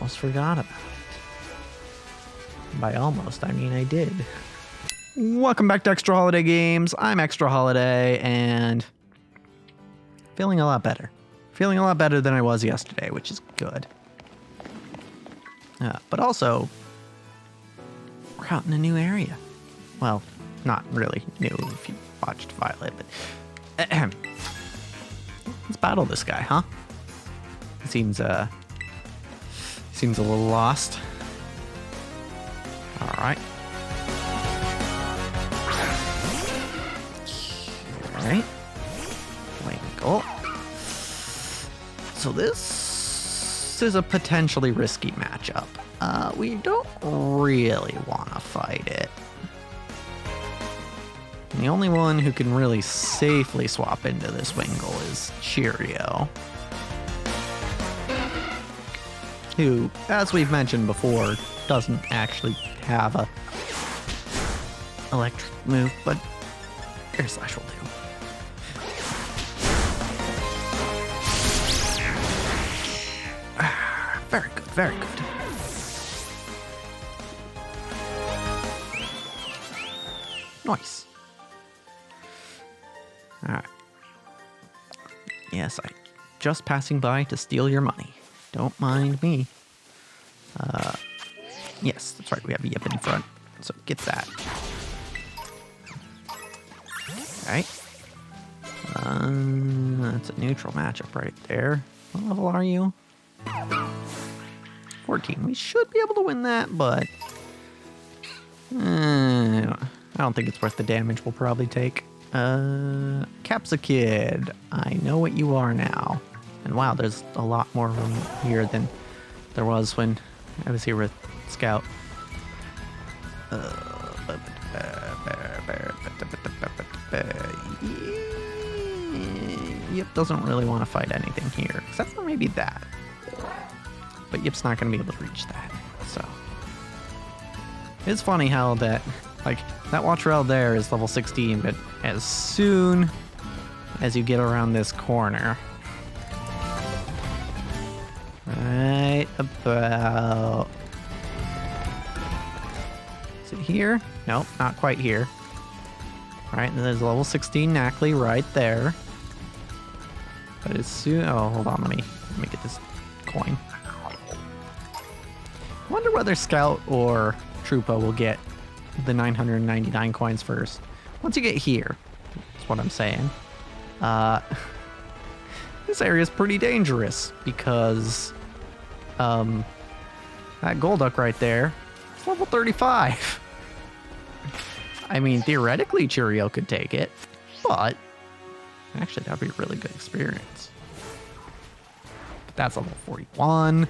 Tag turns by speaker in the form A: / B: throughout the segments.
A: almost forgot about it. By almost, I mean I did. Welcome back to Extra Holiday Games. I'm Extra Holiday, and feeling a lot better. Feeling a lot better than I was yesterday, which is good. But also, we're out in a new area. Well, not really new if you watched Violet, but let's battle this guy, huh? Seems a little lost. All right. All right. Winkle. So this is a potentially risky matchup. We don't really want to fight it. The only one who can really safely swap into this Wingle is Cheerio, who, as we've mentioned before, doesn't actually have a electric move, but Air Slash will do. Very good, very good. Nice. Alright. Yes, just passing by to steal your money. Don't mind me. Yes, that's right, we have a Yip in front. So get that. Alright. That's a neutral matchup right there. What level are you? 14. We should be able to win that, but I don't think it's worth the damage we'll probably take. Capsakid, I know what you are now. And wow, there's a lot more room here than there was when I was here with Scout. Yip doesn't really want to fight anything here, except for maybe that. But Yip's not going to be able to reach that, so. It's funny how that, like, that watch rail there is level 16, but as soon as you get around this corner, right about, is it here? Nope, not quite here. All right, and there's level 16 Knackley right there. But as soon, oh, hold on, let me get this coin. I wonder whether Scout or Troopa will get the 999 coins first. Once you get here, that's what I'm saying. This area is pretty dangerous because that Golduck right there is level 35. I mean, theoretically, Cheerio could take it, but actually, that'd be a really good experience. But that's level 41.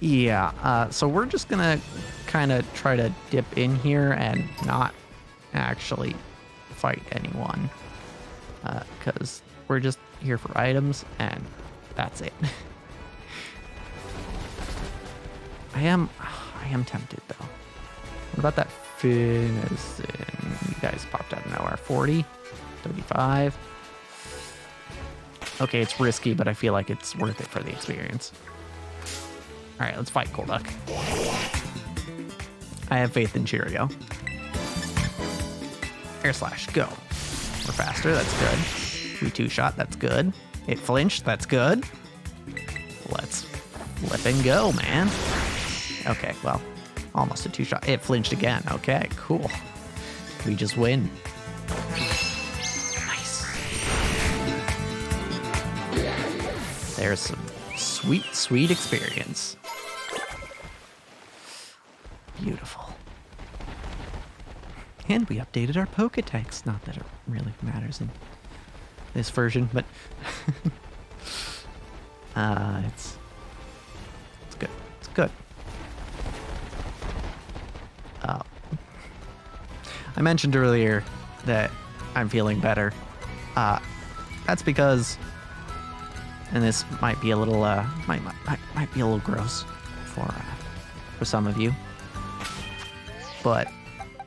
A: Yeah, so we're just gonna kind of try to dip in here and not actually fight anyone. Because we're just here for items, and that's it. I am tempted, though. What about that Finizen? You guys popped out of nowhere. 40? 35? Okay, it's risky, but I feel like it's worth it for the experience. Alright, let's fight Golduck. I have faith in Cheerio. Air Slash, go. We're faster, that's good. We two-shot, that's good. It flinched, that's good. Let's flip and go, man. Okay, well, almost a two-shot. It flinched again. Okay, cool. We just win. Nice. There's some sweet, sweet experience. Beautiful. And we updated our Pokedex. Not that it really matters in this version, but it's good. It's good. I mentioned earlier that I'm feeling better. That's because, and this might be a little might be a little gross for some of you, but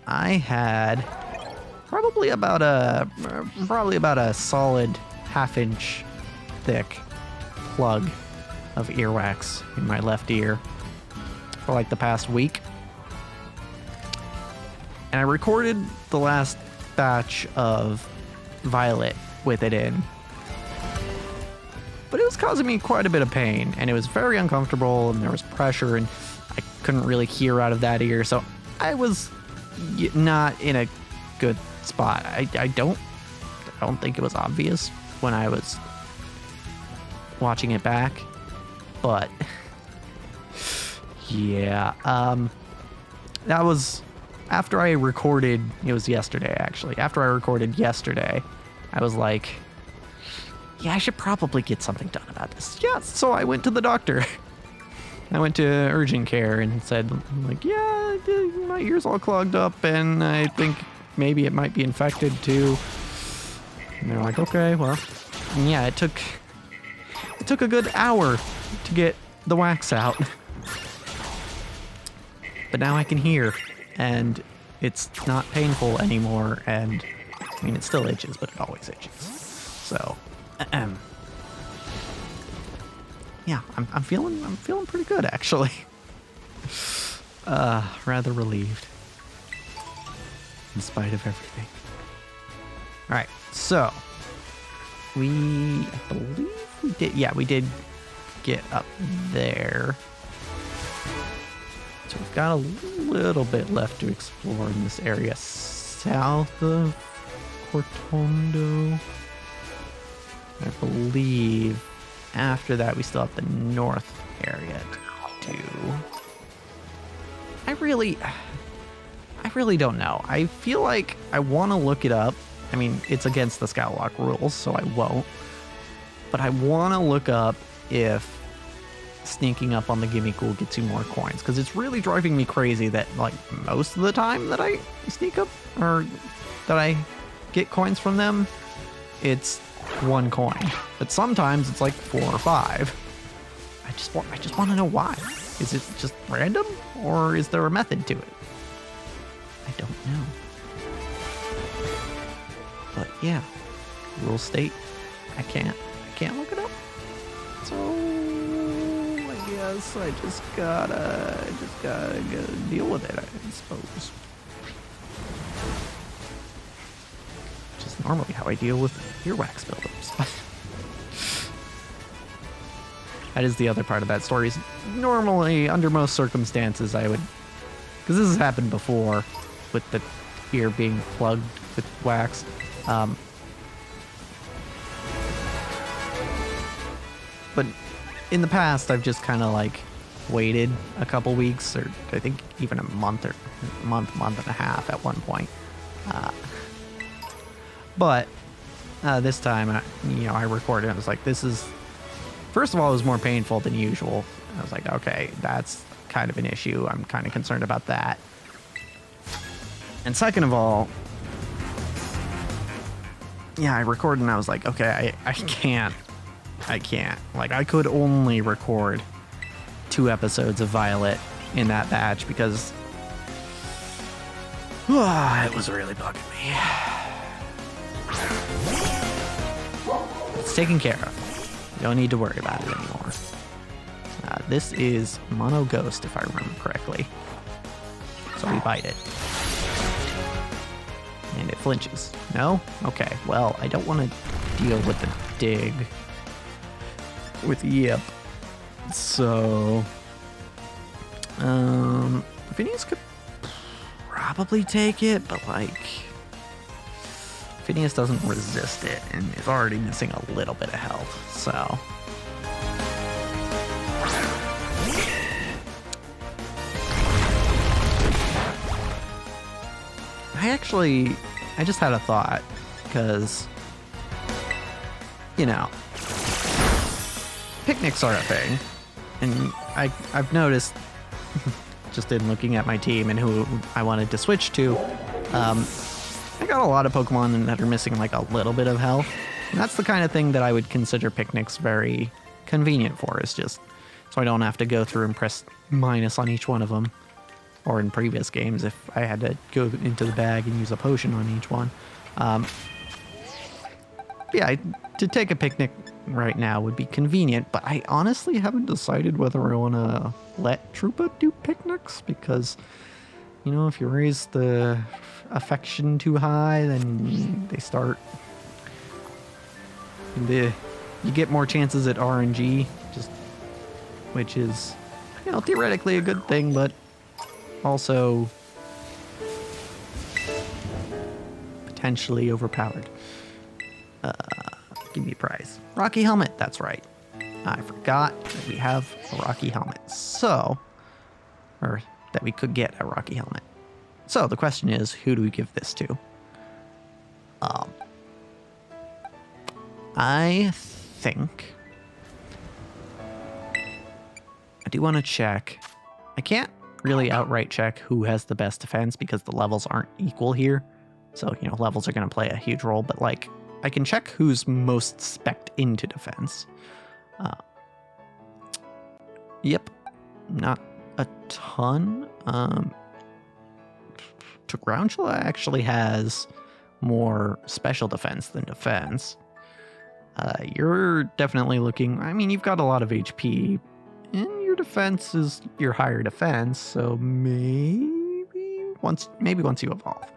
A: I had probably about a solid half-inch thick plug of earwax in my left ear for like the past week. And I recorded the last batch of Violet with it in. But it was causing me quite a bit of pain, and it was very uncomfortable, and there was pressure, and I couldn't really hear out of that ear, so I was not in a good spot. I don't think it was obvious when I was watching it back, but yeah, that was after I recorded. It was yesterday, actually. After I recorded yesterday, I was like, yeah, I should probably get something done about this. Yeah, so I went to the doctor. I went to urgent care and said, like, yeah, my ear's all clogged up, and I think maybe it might be infected too. And they're like, okay, well, and yeah, it took a good hour to get the wax out. But now I can hear, and it's not painful anymore, and I mean, it still itches, but it always itches. So, yeah, I'm feeling pretty good, actually. Rather relieved, in spite of everything. All right, so I believe we did. Yeah, we did get up there. So we've got a little bit left to explore in this area south of Cortondo. I believe after that we still have the north area to do. I really don't know. I feel like I want to look it up. I mean, it's against the Scoutlocke rules, so I won't. But I want to look up if sneaking up on the Gimme Ghoul gets you more coins, because it's really driving me crazy that like most of the time that I sneak up or that I get coins from them, it's 1 coin, but sometimes it's like 4 or 5. I just want to know why. Is it just random, or is there a method to it? I don't know. But yeah, rules state I can't look it up. So I guess I just gotta deal with it, I suppose. Which is normally how I deal with earwax buildups. That is the other part of that story. Is normally, under most circumstances, I would, because this has happened before, with the ear being plugged with wax. But in the past, I've just kind of like waited a couple weeks, or I think even a month and a half at one point. But this time, I recorded. I was like, this is, first of all, it was more painful than usual. I was like, okay, that's kind of an issue. I'm kind of concerned about that. And second of all, yeah, I recorded and I was like, okay, I can't. Like, I could only record 2 episodes of Violet in that batch because it was really bugging me. It's taken care of. You don't need to worry about it anymore. This is Mono Ghost, if I remember correctly. So we bite it. And it flinches. No? Okay, well, I don't want to deal with the dig with Yip. So, Phineas could probably take it, but like, Phineas doesn't resist it and is already missing a little bit of health, so. I just had a thought, because, picnics are a thing, and I've noticed, just in looking at my team and who I wanted to switch to, I got a lot of Pokemon that are missing like a little bit of health, and that's the kind of thing that I would consider picnics very convenient for, is just so I don't have to go through and press minus on each one of them. Or in previous games, if I had to go into the bag and use a potion on each one. Yeah, to take a picnic right now would be convenient, but I honestly haven't decided whether I want to let Troopa do picnics, because, you know, if you raise the affection too high, then they start... you get more chances at RNG, which is, you know, theoretically a good thing, but also potentially overpowered. Give me a prize. Rocky helmet, that's right. I forgot that we have a Rocky helmet. So, or that we could get a Rocky helmet. So the question is, who do we give this to? I think I do want to check. I can't really outright check who has the best defense because the levels aren't equal here. So, you know, levels are going to play a huge role, but like, I can check who's most spec'd into defense. Yep, not a ton. Tarantula actually has more special defense than defense. You're definitely looking, I mean, you've got a lot of HP, and your defense is your higher defense, so maybe once you evolve.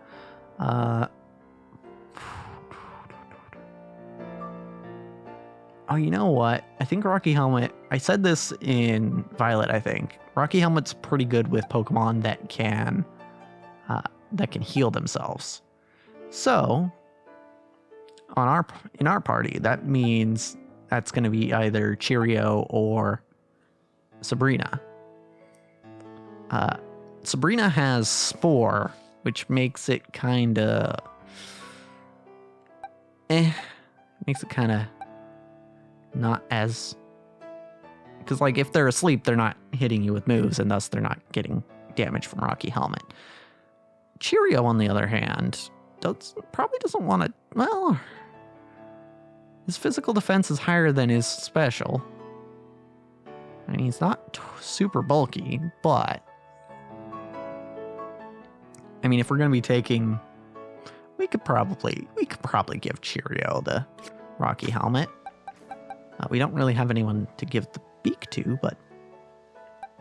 A: Oh, you know what? I think Rocky Helmet, I said this in Violet, I think. Rocky Helmet's pretty good with Pokemon that can heal themselves. So, in our party, that means that's going to be either Cheerio or Sabrina. Sabrina has Spore, which makes it kind of... makes it kind of not as... Because, like, if they're asleep, they're not hitting you with moves, and thus they're not getting damage from Rocky Helmet. Cheerio, on the other hand, probably doesn't want to... Well, his physical defense is higher than his special. I mean, he's not super bulky, but... I mean, if we're going to be taking... We could probably give Cheerio the Rocky Helmet. We don't really have anyone to give the beak to, but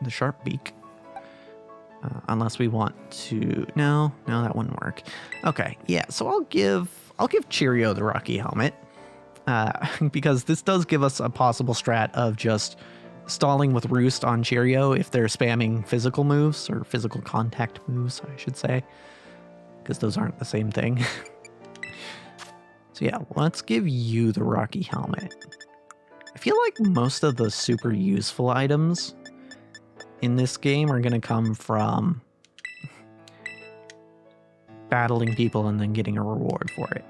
A: the sharp beak. Unless we want to... No, that wouldn't work. Okay, yeah, so I'll give Cheerio the Rocky Helmet. Because this does give us a possible strat of just stalling with Roost on Cheerio if they're spamming physical moves, or physical contact moves, I should say. Because those aren't the same thing. So yeah, let's give you the Rocky Helmet. I feel like most of the super useful items in this game are going to come from battling people and then getting a reward for it.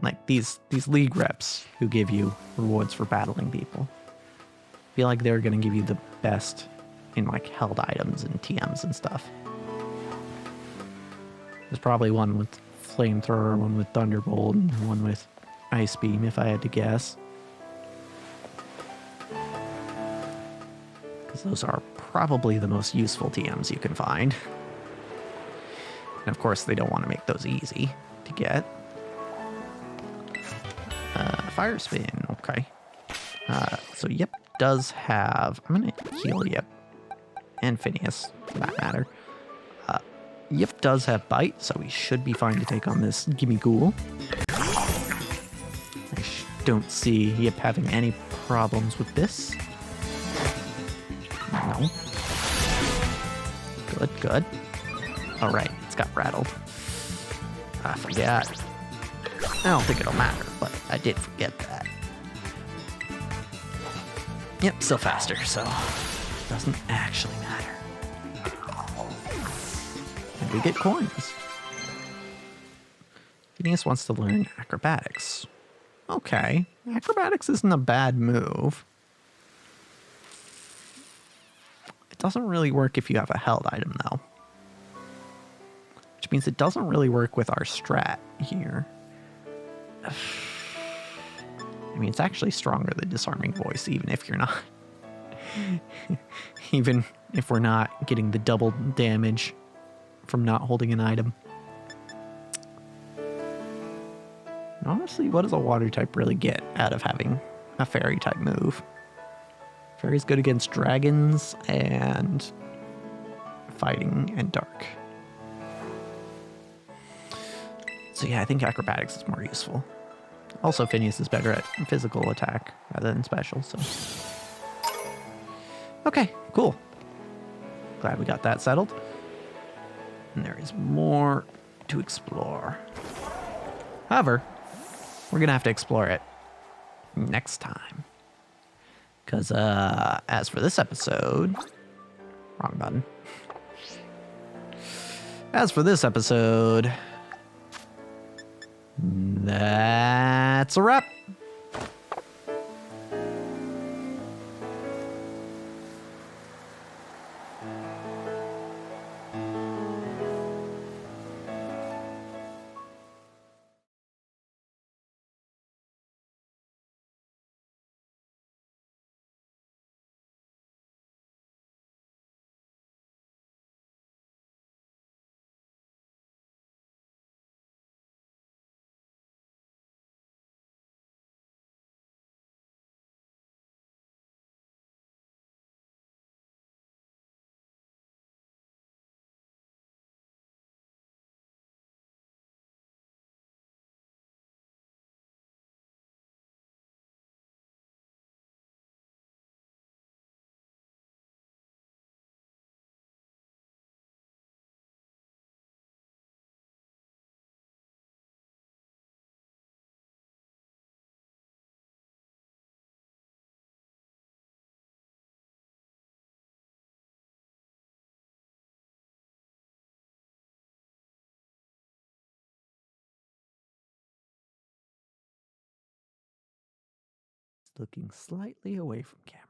A: Like these league reps who give you rewards for battling people. I feel like they're going to give you the best in like held items and TMs and stuff. There's probably one with Flamethrower, one with Thunderbolt, and one with Ice Beam, if I had to guess. Because those are probably the most useful TMs you can find. And of course, they don't want to make those easy to get. Fire Spin, okay. So Yep does have... I'm going to heal Yep. And Phineas, for that matter. Yep does have Bite, so we should be fine to take on this Gimme Ghoul. I don't see Yep having any problems with this. No. Good. Alright, it's got rattled. I forgot. I don't think it'll matter, but I did forget that. Yep, still faster, so it doesn't actually matter. And we get coins. Phineas wants to learn acrobatics. Okay, acrobatics isn't a bad move. It doesn't really work if you have a held item, though. Which means it doesn't really work with our strat here. I mean, it's actually stronger than Disarming Voice, even if you're not... even if we're not getting the double damage from not holding an item. And honestly, what does a water type really get out of having a fairy type move. Fairy's good against dragons and fighting and dark. So yeah, I think acrobatics is more useful. Also, Phineas is better at physical attack rather than special, so. Okay, cool. Glad we got that settled. And there is more to explore. However, we're gonna have to explore it next time. Because, as for this episode... Wrong button. As for this episode... That's a wrap. Looking slightly away from camera.